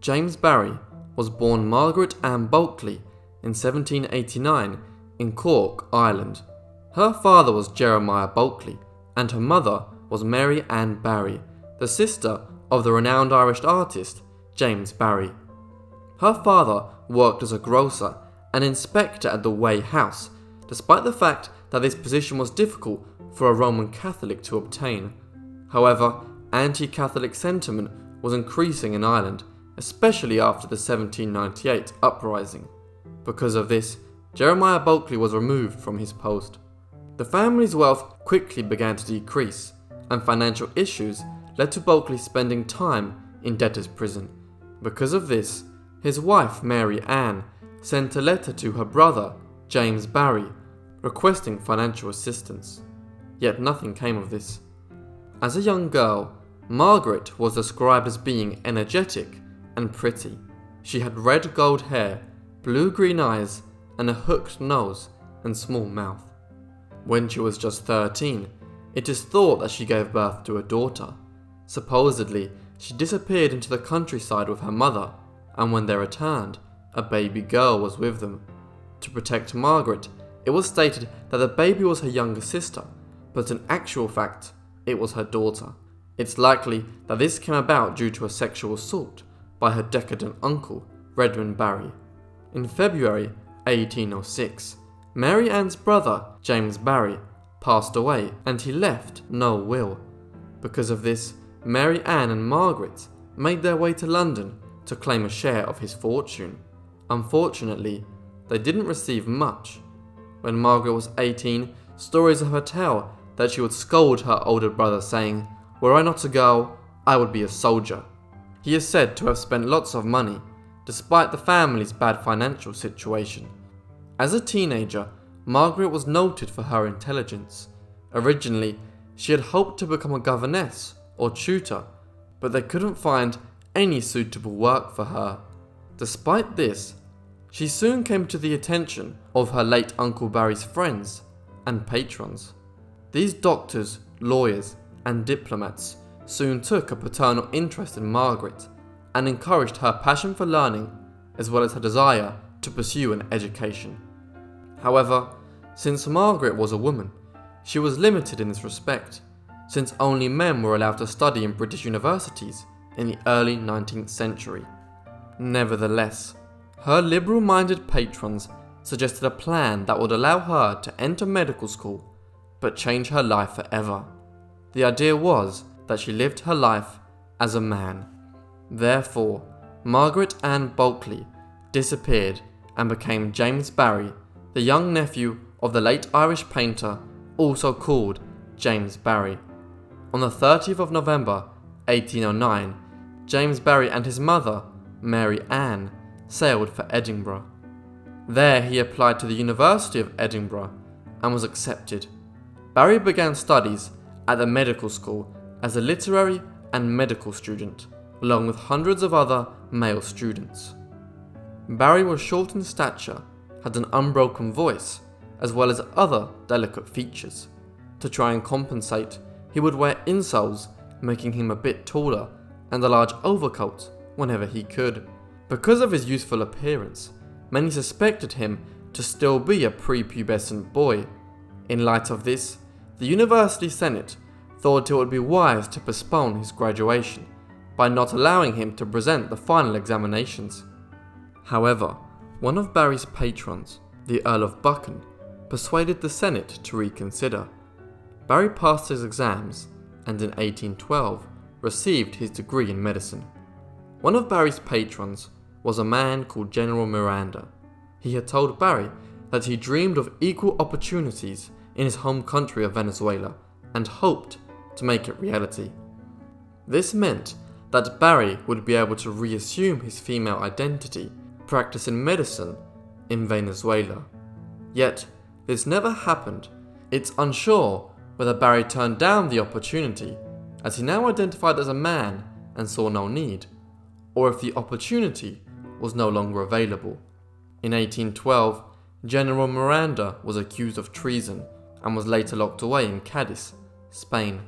James Barry was born Margaret Ann Bulkley in 1789 in Cork, Ireland. Her father was Jeremiah Bulkley and her mother was Mary Ann Barry, the sister of the renowned Irish artist James Barry. Her father worked as a grocer and inspector at the Way House, despite the fact that this position was difficult for a Roman Catholic to obtain. However, anti-Catholic sentiment was increasing in Ireland, especially after the 1798 uprising. Because of this, Jeremiah Bulkley was removed from his post. The family's wealth quickly began to decrease, and financial issues led to Bulkley spending time in debtor's prison. Because of this, his wife Mary Ann sent a letter to her brother James Barry requesting financial assistance. Yet nothing came of this. As a young girl, Margaret was described as being energetic and pretty. She had red gold hair, blue-green eyes, and a hooked nose and small mouth. When she was just 13, it is thought that she gave birth to a daughter. Supposedly, she disappeared into the countryside with her mother, and when they returned, a baby girl was with them. To protect Margaret, it was stated that the baby was her younger sister, but in actual fact, it was her daughter. It's likely that this came about due to a sexual assault by her decadent uncle, Redmond Barry. In February 1806, Mary Ann's brother, James Barry, passed away and he left no will. Because of this, Mary Ann and Margaret made their way to London to claim a share of his fortune. Unfortunately, they didn't receive much. When Margaret was 18, stories of her tell that she would scold her older brother saying, "Were I not a girl, I would be a soldier." He is said to have spent lots of money, despite the family's bad financial situation. As a teenager, Margaret was noted for her intelligence. Originally, she had hoped to become a governess or tutor, but they couldn't find any suitable work for her. Despite this, she soon came to the attention of her late Uncle Barry's friends and patrons. These doctors, lawyers, and diplomats soon took a paternal interest in Margaret and encouraged her passion for learning as well as her desire to pursue an education. However, since Margaret was a woman, she was limited in this respect, since only men were allowed to study in British universities in the early 19th century. Nevertheless, her liberal-minded patrons suggested a plan that would allow her to enter medical school, but change her life forever. The idea was that she lived her life as a man. Therefore, Margaret Ann Bulkley disappeared and became James Barry, the young nephew of the late Irish painter, also called James Barry. On the 30th of November 1809, James Barry and his mother, Mary Ann, sailed for Edinburgh. There he applied to the University of Edinburgh and was accepted. Barry began studies at the medical school as a literary and medical student, along with hundreds of other male students. Barry was short in stature, had an unbroken voice, as well as other delicate features. To try and compensate, he would wear insoles, making him a bit taller, and a large overcoat whenever he could. Because of his youthful appearance, many suspected him to still be a prepubescent boy. In light of this, the University Senate thought it would be wise to postpone his graduation by not allowing him to present the final examinations. However, one of Barry's patrons, the Earl of Buchan, persuaded the Senate to reconsider. Barry passed his exams and in 1812 received his degree in medicine. One of Barry's patrons was a man called General Miranda. He had told Barry that he dreamed of equal opportunities in his home country of Venezuela and hoped to make it reality. This meant that Barry would be able to reassume his female identity, practicing medicine in Venezuela. Yet, this never happened. It's unsure whether Barry turned down the opportunity, as he now identified as a man and saw no need, or if the opportunity was no longer available. In 1812, General Miranda was accused of treason and was later locked away in Cadiz, Spain.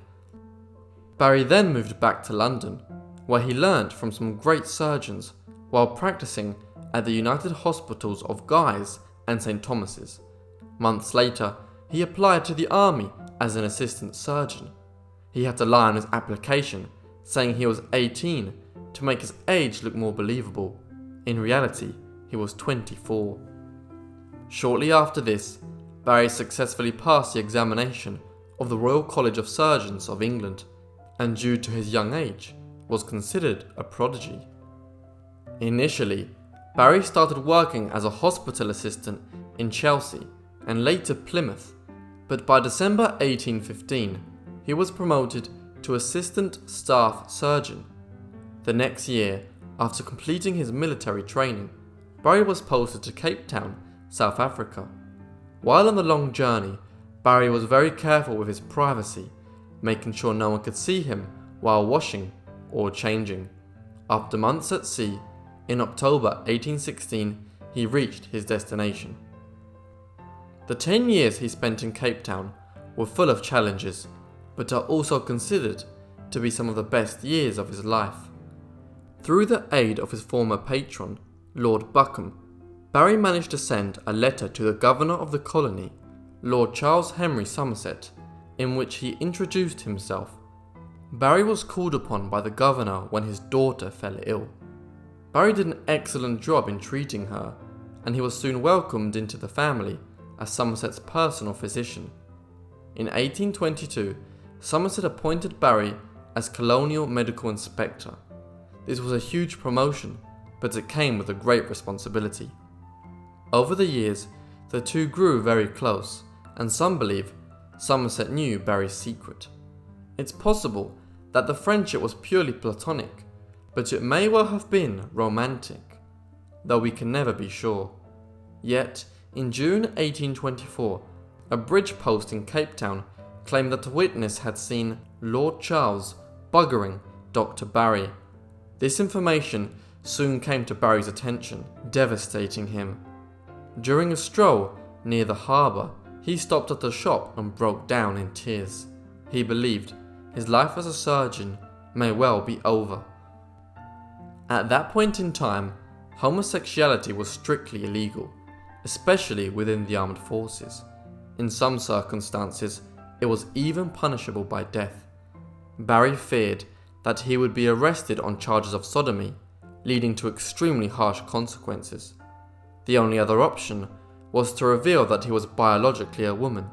Barry then moved back to London, where he learnt from some great surgeons while practicing at the United Hospitals of Guy's and St. Thomas's. Months later, he applied to the army as an assistant surgeon. He had to lie on his application, saying he was 18 to make his age look more believable. In reality, he was 24. Shortly after this, Barry successfully passed the examination of the Royal College of Surgeons of England, and due to his young age, was considered a prodigy. Initially, Barry started working as a hospital assistant in Chelsea and later Plymouth, but by December 1815, he was promoted to assistant staff surgeon. The next year, after completing his military training, Barry was posted to Cape Town, South Africa. While on the long journey, Barry was very careful with his privacy, making sure no one could see him while washing or changing. After months at sea, in October 1816, he reached his destination. The 10 years he spent in Cape Town were full of challenges, but are also considered to be some of the best years of his life. Through the aid of his former patron, Lord Buckham, Barry managed to send a letter to the governor of the colony, Lord Charles Henry Somerset, in which he introduced himself. Barry was called upon by the governor when his daughter fell ill. Barry did an excellent job in treating her, and he was soon welcomed into the family as Somerset's personal physician. In 1822, Somerset appointed Barry as Colonial Medical Inspector. This was a huge promotion, but it came with a great responsibility. Over the years, the two grew very close, and some believe Somerset knew Barry's secret. It's possible that the friendship was purely platonic, but it may well have been romantic, though we can never be sure. Yet, in June 1824, a bridge post in Cape Town claimed that a witness had seen Lord Charles buggering Dr. Barry. This information soon came to Barry's attention, devastating him. During a stroll near the harbour, he stopped at a shop and broke down in tears. He believed his life as a surgeon may well be over. At that point in time, homosexuality was strictly illegal, especially within the armed forces. In some circumstances, it was even punishable by death. Barry feared that he would be arrested on charges of sodomy, leading to extremely harsh consequences. The only other option was to reveal that he was biologically a woman,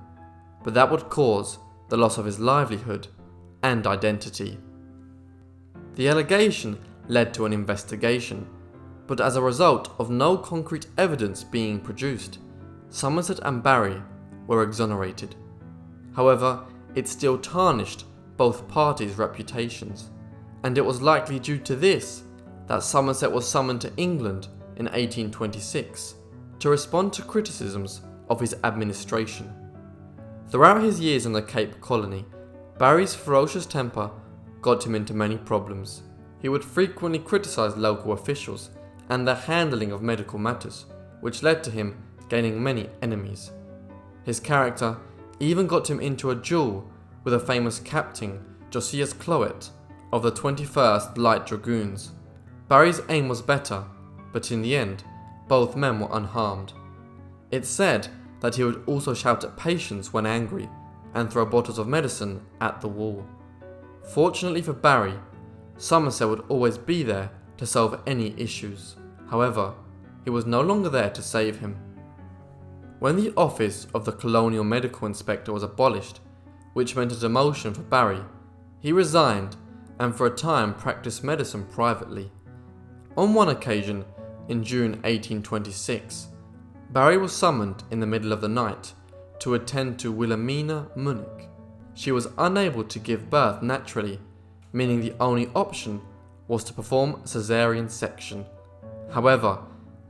but that would cause the loss of his livelihood and identity. The allegation led to an investigation, but as a result of no concrete evidence being produced, Somerset and Barry were exonerated. However, it still tarnished both parties' reputations, and it was likely due to this that Somerset was summoned to England in 1826 to respond to criticisms of his administration. Throughout his years in the Cape Colony, Barry's ferocious temper got him into many problems. He would frequently criticize local officials and their handling of medical matters, which led to him gaining many enemies. His character even got him into a duel with a famous Captain Josias Cloet of the 21st Light Dragoons. Barry's aim was better, but in the end, both men were unharmed. It's said that he would also shout at patients when angry and throw bottles of medicine at the wall. Fortunately for Barry, Somerset would always be there to solve any issues. However, he was no longer there to save him. When the office of the Colonial Medical Inspector was abolished, which meant a demotion for Barry, he resigned and for a time practiced medicine privately. On one occasion, in June 1826, Barry was summoned in the middle of the night to attend to Wilhelmina Munich. She was unable to give birth naturally, meaning the only option was to perform a caesarean section. However,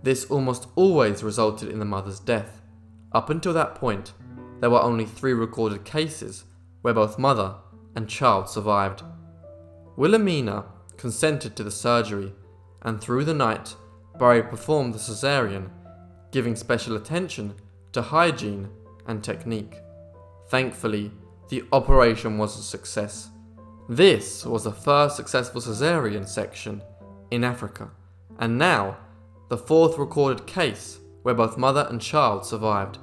this almost always resulted in the mother's death. Up until that point, there were only 3 recorded cases where both mother and child survived. Wilhelmina consented to the surgery, and through the night, Barry performed the caesarean, giving special attention to hygiene and technique. Thankfully, the operation was a success. This was the first successful caesarean section in Africa, and now the fourth recorded case where both mother and child survived.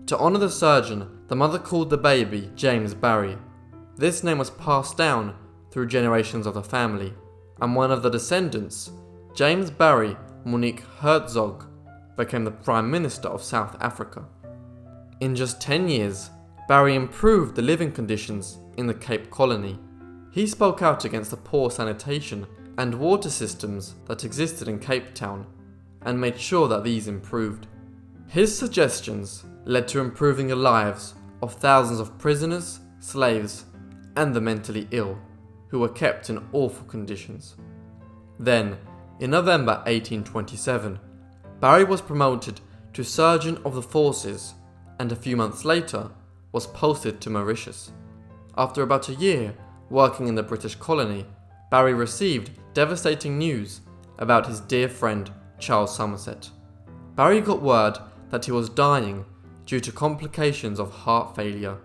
To honour the surgeon, the mother called the baby James Barry. This name was passed down through generations of the family, and one of the descendants, James Barry Monique Herzog, became the Prime Minister of South Africa. In just 10 years, Barry improved the living conditions in the Cape Colony. He spoke out against the poor sanitation and water systems that existed in Cape Town and made sure that these improved. His suggestions led to improving the lives of thousands of prisoners, slaves, and the mentally ill, who were kept in awful conditions. Then, in November 1827, Barry was promoted to Surgeon of the Forces, and a few months later was posted to Mauritius. After about a year working in the British colony, Barry received devastating news about his dear friend Charles Somerset. Barry got word that he was dying due to complications of heart failure.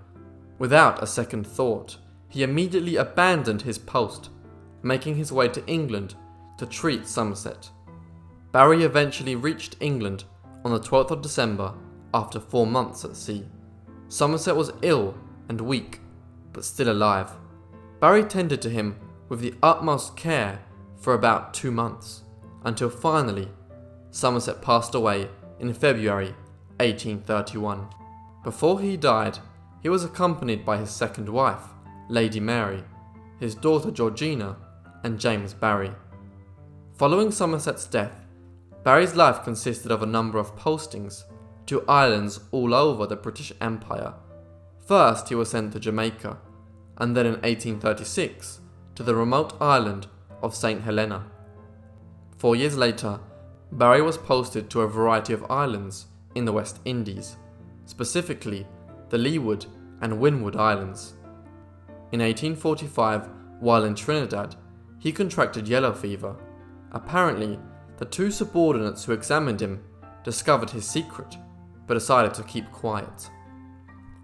Without a second thought, he immediately abandoned his post, making his way to England to treat Somerset. Barry eventually reached England on the 12th of December after 4 months at sea. Somerset was ill and weak, but still alive. Barry tended to him with the utmost care for about 2 months, until finally Somerset passed away in February 1831. Before he died, he was accompanied by his second wife, Lady Mary, his daughter Georgina, and James Barry. Following Somerset's death, Barry's life consisted of a number of postings to islands all over the British Empire. First, he was sent to Jamaica, and then in 1836 to the remote island of St. Helena. 4 years later, Barry was posted to a variety of islands in the West Indies, specifically the Leeward and Windward Islands. In 1845, while in Trinidad, he contracted yellow fever. Apparently, the 2 subordinates who examined him discovered his secret, but decided to keep quiet.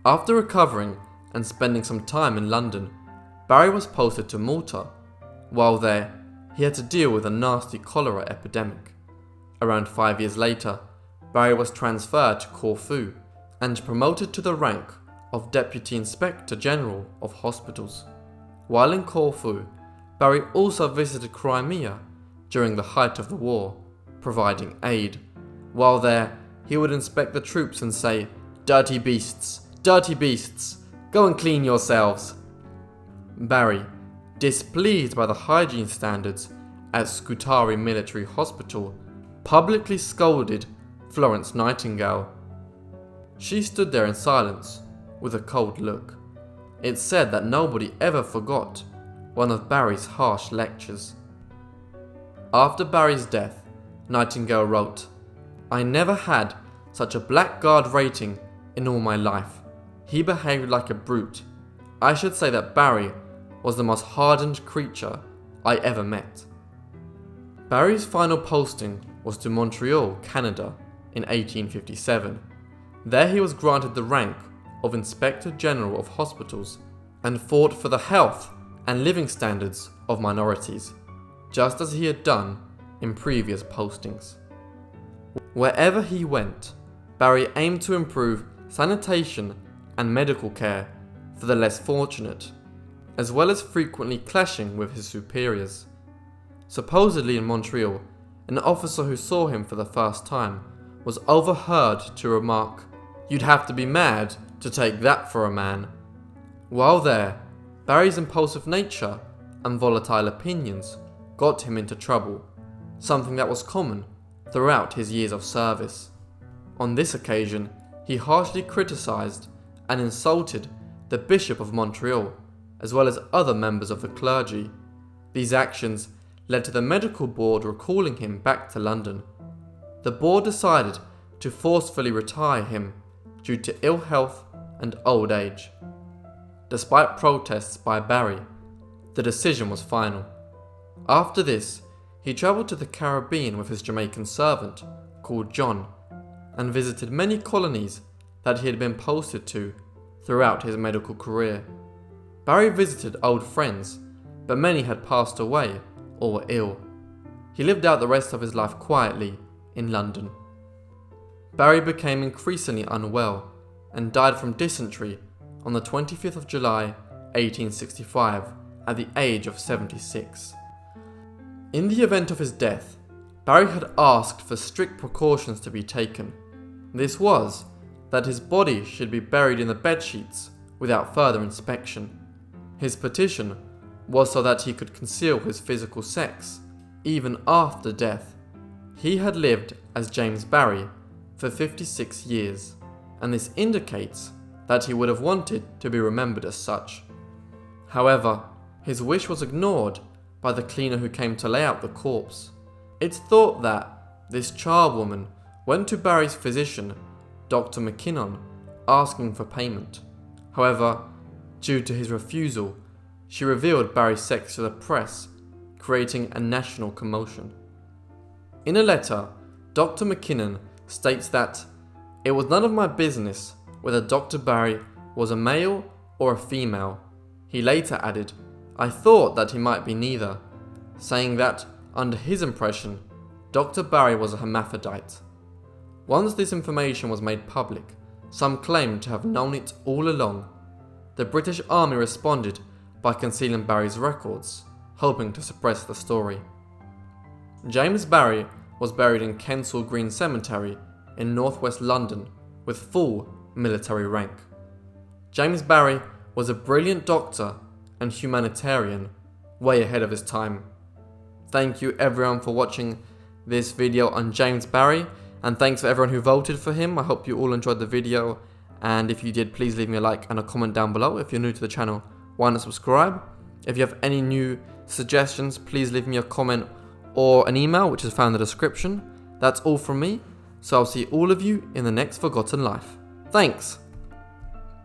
After recovering and spending some time in London, Barry was posted to Malta. While there, he had to deal with a nasty cholera epidemic. Around 5 years later, Barry was transferred to Corfu and promoted to the rank of Deputy Inspector General of Hospitals. While in Corfu, Barry also visited Crimea during the height of the war, providing aid. While there, he would inspect the troops and say, dirty beasts, go and clean yourselves." Barry, displeased by the hygiene standards at Scutari Military Hospital, publicly scolded Florence Nightingale. She stood there in silence, with a cold look. It's said that nobody ever forgot one of Barry's harsh lectures. After Barry's death, Nightingale wrote, "I never had such a blackguard rating in all my life. He behaved like a brute. I should say that Barry was the most hardened creature I ever met." Barry's final posting was to Montreal, Canada, in 1857. There he was granted the rank of Inspector General of Hospitals and fought for the health and living standards of minorities, just as he had done in previous postings. Wherever he went, Barry aimed to improve sanitation and medical care for the less fortunate, as well as frequently clashing with his superiors. Supposedly in Montreal, an officer who saw him for the first time was overheard to remark, "You'd have to be mad to take that for a man." While there, Barry's impulsive nature and volatile opinions got him into trouble, something that was common throughout his years of service. On this occasion, he harshly criticized and insulted the Bishop of Montreal, as well as other members of the clergy. These actions led to the medical board recalling him back to London. The board decided to forcefully retire him due to ill health and old age. Despite protests by Barry, the decision was final. After this, he travelled to the Caribbean with his Jamaican servant, called John, and visited many colonies that he had been posted to throughout his medical career. Barry visited old friends, but many had passed away or were ill. he lived out the rest of his life quietly in London. Barry became increasingly unwell and died from dysentery on the 25th of July 1865 at the age of 76. In the event of his death, Barry had asked for strict precautions to be taken. This was that his body should be buried in the bedsheets without further inspection. His petition was so that he could conceal his physical sex, even after death. He had lived as James Barry for 56 years, and this indicates that he would have wanted to be remembered as such. However, his wish was ignored by the cleaner who came to lay out the corpse. It's thought that this charwoman went to Barry's physician, Dr. McKinnon, asking for payment. However, due to his refusal, she revealed Barry's sex to the press, creating a national commotion. In a letter, Dr. McKinnon states that it was none of my business whether Dr. Barry was a male or a female. He later added, I thought that he might be neither, saying that, under his impression, Dr. Barry was a hermaphrodite. Once this information was made public, some claimed to have known it all along. The British Army responded by concealing Barry's records, hoping to suppress the story. James Barry was buried in Kensal Green Cemetery in northwest London with full military rank. James Barry was a brilliant doctor and humanitarian, way ahead of his time. Thank you everyone for watching this video on James Barry, and thanks for everyone who voted for him. I hope you all enjoyed the video, and if you did, please leave me a like and a comment down below. If you're new to the channel, why not subscribe? If you have any new suggestions, please leave me a comment or an email, which is found in the description. That's all from me, so I'll see all of you in the next Forgotten Life. Thanks!